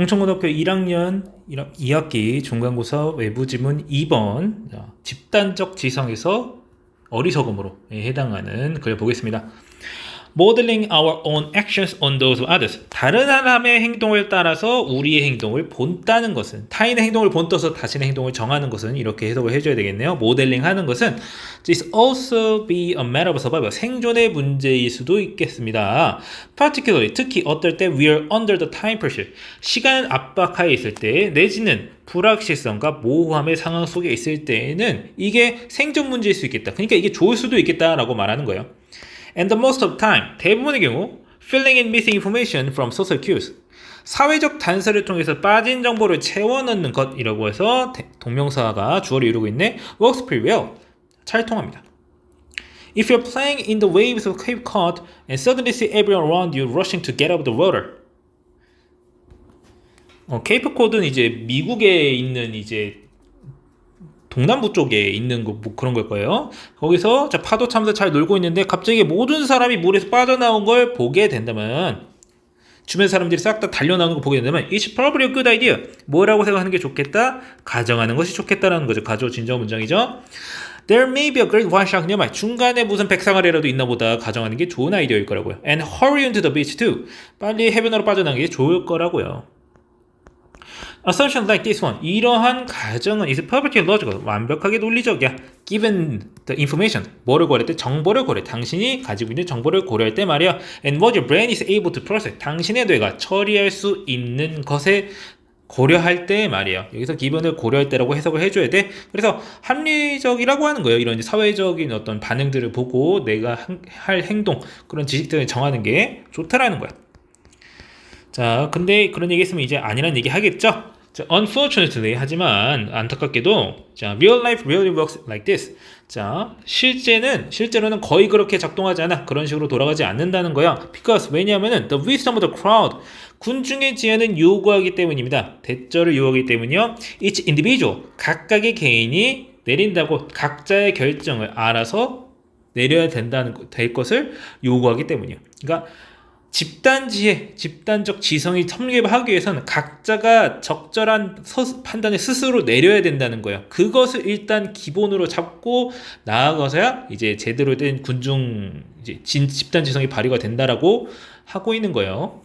홍천고등학교 1학년 2학기 중간고사 외부지문 2번 집단적 지성에서 어리석음으로 해당하는 글 보겠습니다. Modeling our own actions on those of others. 다른 사람의 행동을 따라서 우리의 행동을 본다는 것은, 타인의 행동을 본떠서 자신의 행동을 정하는 것은, 이렇게 해석을 해줘야 되겠네요. 모델링 하는 것은 This also be a matter of survival. 생존의 문제일 수도 있겠습니다. Particularly, 특히 어떨 때 we are under the time pressure. 시간 압박하에 있을 때, 내지는 불확실성과 모호함의 상황 속에 있을 때에는 이게 생존 문제일 수 있겠다. 그러니까 이게 좋을 수도 있겠다라고 말하는 거예요. And the most of time, 대부분의 경우 filling in missing information from social cues. 사회적 단서를 통해서 빠진 정보를 채워 넣는 것이라고 해서 동명사가 주어를 이루고 있네. Works pretty well. 잘 통합니다. If you're playing in the waves of Cape Cod and suddenly see everyone around you rushing to get out of the water. 케이프 코드는 이제 미국에 있는 이제 동남부 쪽에 있는 거, 뭐 그런 걸 거예요. 거기서 파도 타면서 잘 놀고 있는데 갑자기 모든 사람이 물에서 빠져나온 걸 보게 된다면, 주변 사람들이 싹 다 달려나오는 거 보게 된다면 It's probably a good idea. 뭐라고 생각하는 게 좋겠다? 가정하는 것이 좋겠다라는 거죠. 가조 진정 문장이죠. There may be a great white shark nearby. 중간에 무슨 백상아리라도 있나 보다 가정하는 게 좋은 아이디어일 거라고요. And hurry into the beach too. 빨리 해변으로 빠져나가는 게 좋을 거라고요. Assumption like this one. 이러한 가정은 is perfectly logical. 완벽하게 논리적이야. Given the information. 뭐를 고려할 때? 정보를 고려해. 당신이 가지고 있는 정보를 고려할 때 말이야. And what your brain is able to process. 당신의 뇌가 처리할 수 있는 것에 고려할 때 말이에요. 여기서 기본을 고려할 때라고 해석을 해줘야 돼. 그래서 합리적이라고 하는 거예요. 이런 사회적인 어떤 반응들을 보고 내가 할 행동, 그런 지식들을 정하는 게 좋다라는 거야. 자, 근데 그런 얘기 했으면 이제 아니란 얘기 하겠죠? 자, unfortunately, 하지만 안타깝게도, 자, real life really works like this. 자, 실제로는 거의 그렇게 작동하지 않아. 그런 식으로 돌아가지 않는다는 거야. Because, 왜냐하면은, the wisdom of the crowd, 군중의 지혜는 요구하기 때문입니다. 대절을 요구하기 때문이요. Each individual, 각각의 개인이 내린다고 각자의 결정을 알아서 내려야 될 것을 요구하기 때문이요. 그러니까, 집단 지혜, 집단적 지성이 성립하기 위해서는 각자가 적절한 판단을 스스로 내려야 된다는 거예요. 그것을 일단 기본으로 잡고 나아가서야 이제 제대로 된 군중 이제 집단 지성이 발휘가 된다라고 하고 있는 거예요.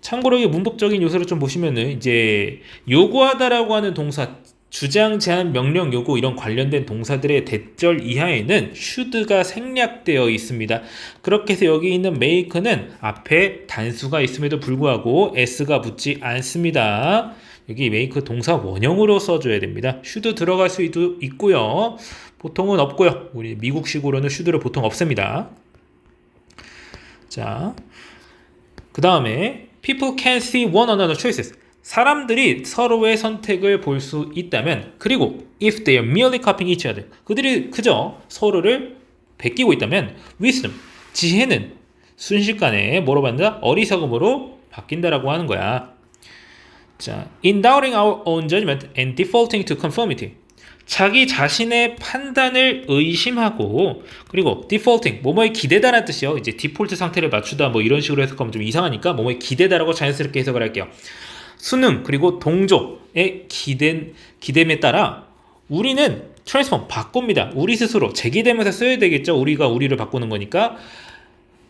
참고로 이 문법적인 요소를 좀 보시면은 이제 요구하다라고 하는 동사, 주장, 제안, 명령, 요구 이런 관련된 동사들의 대절 이하에는 should가 생략되어 있습니다. 그렇게 해서 여기 있는 make는 앞에 단수가 있음에도 불구하고 s가 붙지 않습니다. 여기 make 동사 원형으로 써줘야 됩니다. should 들어갈 수도 있고요. 보통은 없고요. 우리 미국식으로는 should를 보통 없습니다. 자, 그 다음에 people can see one another's choices. 사람들이 서로의 선택을 볼 수 있다면, 그리고 if they are merely copying each other, 그들이 그저 서로를 베끼고 있다면 wisdom, 지혜는 순식간에 뭐로 바뀐다? 어리석음으로 바뀐다라고 하는 거야. 자, in doubting our own judgment and defaulting to conformity. 자기 자신의 판단을 의심하고, 그리고 defaulting, 뭐뭐에 기대다라는 뜻이요. 이제 디폴트 상태를 맞추다 뭐 이런 식으로 해석하면 좀 이상하니까 뭐뭐에 기대다라고 자연스럽게 해석을 할게요. 수능 그리고 동조의 기댐에 따라 우리는 트랜스폼 바꿉니다. 우리 스스로 제기되면서 써야 되겠죠. 우리가 우리를 바꾸는 거니까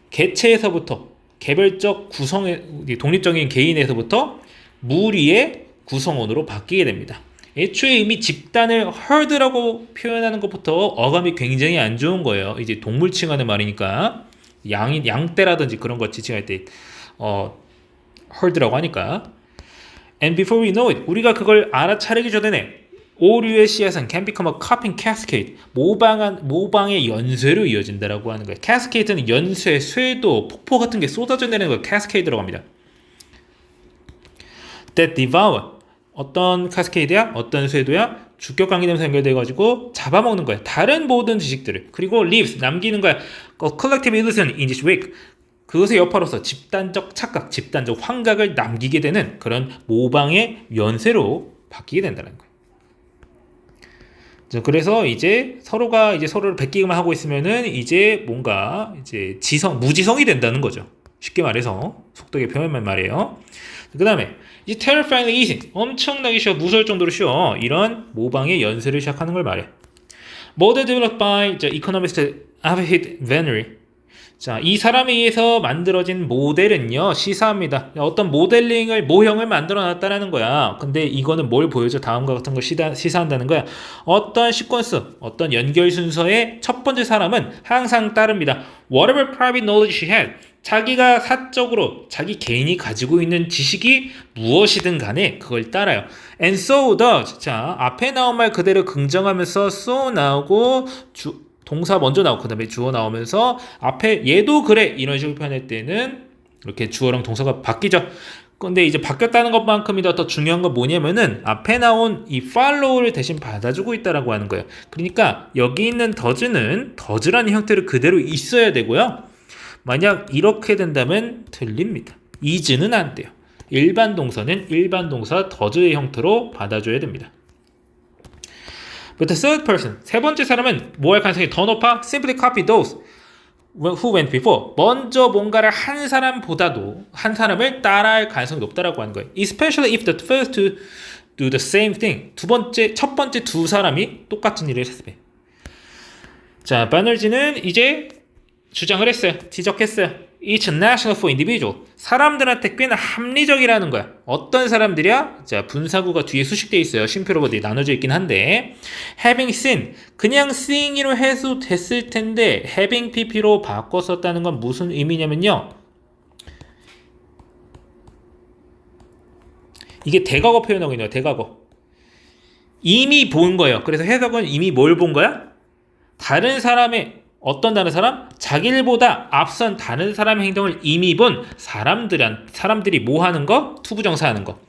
개체에서부터 개별적 구성의 독립적인 개인에서부터 무리의 구성원으로 바뀌게 됩니다. 애초에 이미 집단을 herd라고 표현하는 것부터 어감이 굉장히 안 좋은 거예요. 이제 동물 칭하는 말이니까 양떼라든지 그런 거 지칭할 때 herd라고 하니까. And before we know it, 우리가 그걸 알아차리기 전에 오류의 씨앗은 can become a copying cascade, 모방의 연쇄로 이어진다라고 하는 거예요. cascade는 연쇄, 쇄도, 폭포 같은 게 쏟아져 내리는 걸 cascade라고 합니다. That devour, 어떤 cascade야? 어떤 쇄도야? 주격 관계되면서 연결돼가지고 잡아먹는 거야. 다른 모든 지식들을. 그리고 leaves, 남기는 거야. collective illusion in this wake. 그것의 여파로서 집단적 착각, 집단적 환각을 남기게 되는 그런 모방의 연쇄로 바뀌게 된다는 거예요. 그래서 이제 서로가 이제 서로를 베끼기만 하고 있으면은 이제 뭔가 이제 무지성이 된다는 거죠. 쉽게 말해서 속독의 표현만 말이에요. 그 다음에 이제 terrifyingly easy, 엄청나게 쉬워, 무서울 정도로 쉬워. 이런 모방의 연습을 시작하는 걸 말해. Model developed by the economist Avitt Venery. 자, 이 사람에 의해서 만들어진 모델은요, 시사합니다. 어떤 모형을 만들어 놨다라는 거야. 근데 이거는 뭘 보여줘? 다음과 같은 걸 시사한다는 거야. 어떤 시퀀스, 어떤 연결 순서의 첫 번째 사람은 항상 따릅니다. Whatever private knowledge she had. 자기가 사적으로, 자기 개인이 가지고 있는 지식이 무엇이든 간에 그걸 따라요. And so does. 자, 앞에 나온 말 그대로 긍정하면서 so 나오고, 동사 먼저 나오고 그 다음에 주어 나오면서 앞에 얘도 그래 이런 식으로 표현할 때는 이렇게 주어랑 동사가 바뀌죠. 근데 이제 바뀌었다는 것만큼이나 더 중요한 건 뭐냐면은 앞에 나온 이 follow를 대신 받아주고 있다라고 하는 거예요. 그러니까 여기 있는 does는 does라는 형태로 그대로 있어야 되고요. 만약 이렇게 된다면 틀립니다. is는 안 돼요. 일반 동사는 일반 동사 does의 형태로 받아줘야 됩니다. But the third person, 세 번째 사람은 뭐 할 가능성이 더 높아? Simply copy those who went before. 먼저 뭔가를 한 사람보다도 한 사람을 따라할 가능성이 높다라고 하는 거예요. Especially if the first to do the same thing. 첫 번째 두 사람이 똑같은 일을 했어요. 자, 바너지는 이제 주장을 했어요. 지적했어요. It's national for individual. 사람들한테 꽤나 합리적이라는 거야. 어떤 사람들이야? 자, 분사구가 뒤에 수식되어 있어요. 쉼표로 나눠져 있긴 한데 having seen, 그냥 seeing으로 해도 됐을 텐데 having pp로 바꿔 썼다는 건 무슨 의미냐면요. 이게 대과거 표현하고 있네요. 대과거. 이미 본 거예요. 그래서 해석은 이미 뭘 본 거야? 다른 사람? 자기들보다 앞선 다른 사람의 행동을 이미 본 사람들이 뭐 하는 거? 투부정사 하는 거.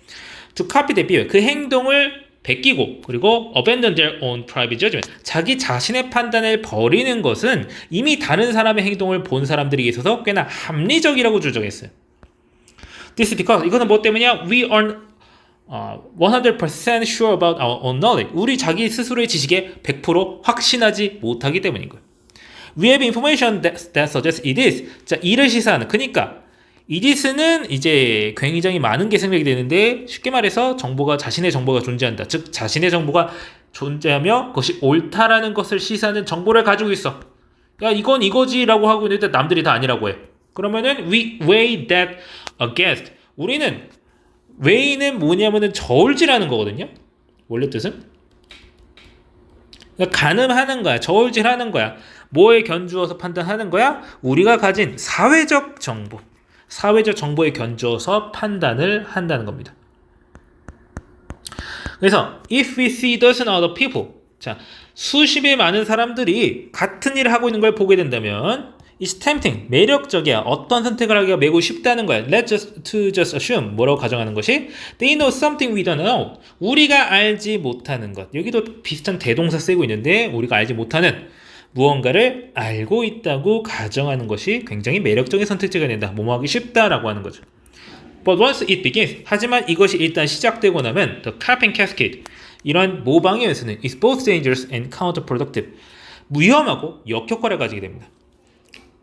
To copy that behavior. 그 행동을 베끼고 그리고 abandon their own private judgment. 자기 자신의 판단을 버리는 것은 이미 다른 사람의 행동을 본 사람들에게 있어서 꽤나 합리적이라고 주장했어요. This is because 이거는 뭐 때문이야? We are 100% sure about our own knowledge. 우리 자기 스스로의 지식에 100% 확신하지 못하기 때문인 거예요. We have information that suggests it is. 자, 이를 시사하는. 그러니까 it is는 이제 굉장히 많은 게 생략이 되는데 쉽게 말해서 자신의 정보가 존재한다. 즉 자신의 정보가 존재하며 그것이 옳다라는 것을 시사하는 정보를 가지고 있어. 야, 이건 이거지라고 하고 있는데 남들이 다 아니라고 해. 그러면은 we weigh that against. 우리는 weigh는 뭐냐면은 저울질하는 거거든요. 원래 뜻은 그러니까 가늠하는 거야. 저울질하는 거야. 뭐에 견주어서 판단하는 거야? 우리가 가진 사회적 정보에 견주어서 판단을 한다는 겁니다. 그래서 if we see dozen other people, 자, 수십의 많은 사람들이 같은 일을 하고 있는 걸 보게 된다면 it's tempting, 매력적이야. 어떤 선택을 하기가 매우 쉽다는 거야. Let's just assume, 뭐라고 가정하는 것이 they know something we don't know. 우리가 알지 못하는 것. 여기도 비슷한 대동사 쓰고 있는데 우리가 알지 못하는 무언가를 알고 있다고 가정하는 것이 굉장히 매력적인 선택지가 된다. 뭐하기 쉽다라고 하는 거죠. But once it begins, 하지만 이것이 일단 시작되고 나면 the copying cascade, 이런 모방의 연수는 is both dangerous and counterproductive. 위험하고 역효과를 가지게 됩니다.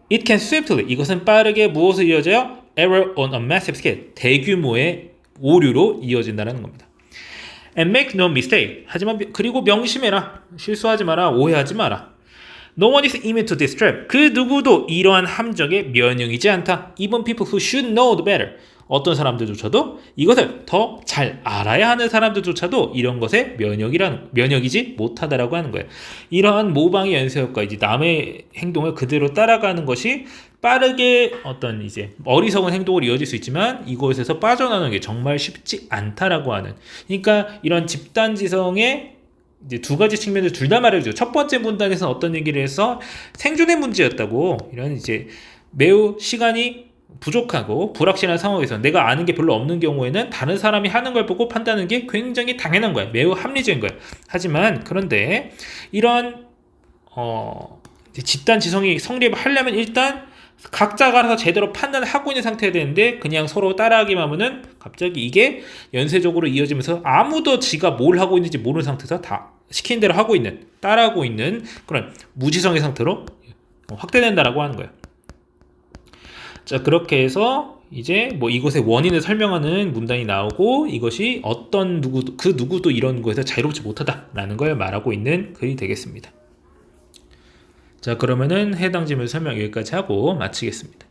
It can swiftly, 이것은 빠르게 무엇을 이어져요? Error on a massive scale, 대규모의 오류로 이어진다는 겁니다. And make no mistake, 하지만 그리고 명심해라, 실수하지 마라, 오해하지 마라. No one is immune to this trap. 그 누구도 이러한 함정에 면역이지 않다. Even people who should know the better. 어떤 사람들조차도 이것을 더 잘 알아야 하는 사람들조차도 이런 것에 면역이지 못하다라고 하는 거예요. 이러한 모방의 연쇄효과, 이제 남의 행동을 그대로 따라가는 것이 빠르게 어떤 이제 어리석은 행동으로 이어질 수 있지만 이곳에서 빠져나오는 게 정말 쉽지 않다라고 하는. 그러니까 이런 집단지성의 이제 두 가지 측면을 둘 다 말해주죠. 첫 번째 문단에서는 어떤 얘기를 해서 생존의 문제였다고, 이런 이제 매우 시간이 부족하고 불확실한 상황에서 내가 아는 게 별로 없는 경우에는 다른 사람이 하는 걸 보고 판단하는 게 굉장히 당연한 거야. 매우 합리적인 거야. 하지만 그런데 이런 집단 지성이 성립하려면 일단 각자가 알아서 제대로 판단을 하고 있는 상태여야 되는데 그냥 서로 따라하기만 하면은 갑자기 이게 연쇄적으로 이어지면서 아무도 지가 뭘 하고 있는지 모르는 상태에서 다 시키는 대로 하고 있는, 따라하고 있는 그런 무지성의 상태로 확대된다라고 하는 거예요. 자, 그렇게 해서 이제 뭐 이것의 원인을 설명하는 문단이 나오고 이것이 어떤 누구도 그 누구도 이런 거에서 자유롭지 못하다라는 걸 말하고 있는 글이 되겠습니다. 자, 그러면은 해당 지문 설명 여기까지 하고 마치겠습니다.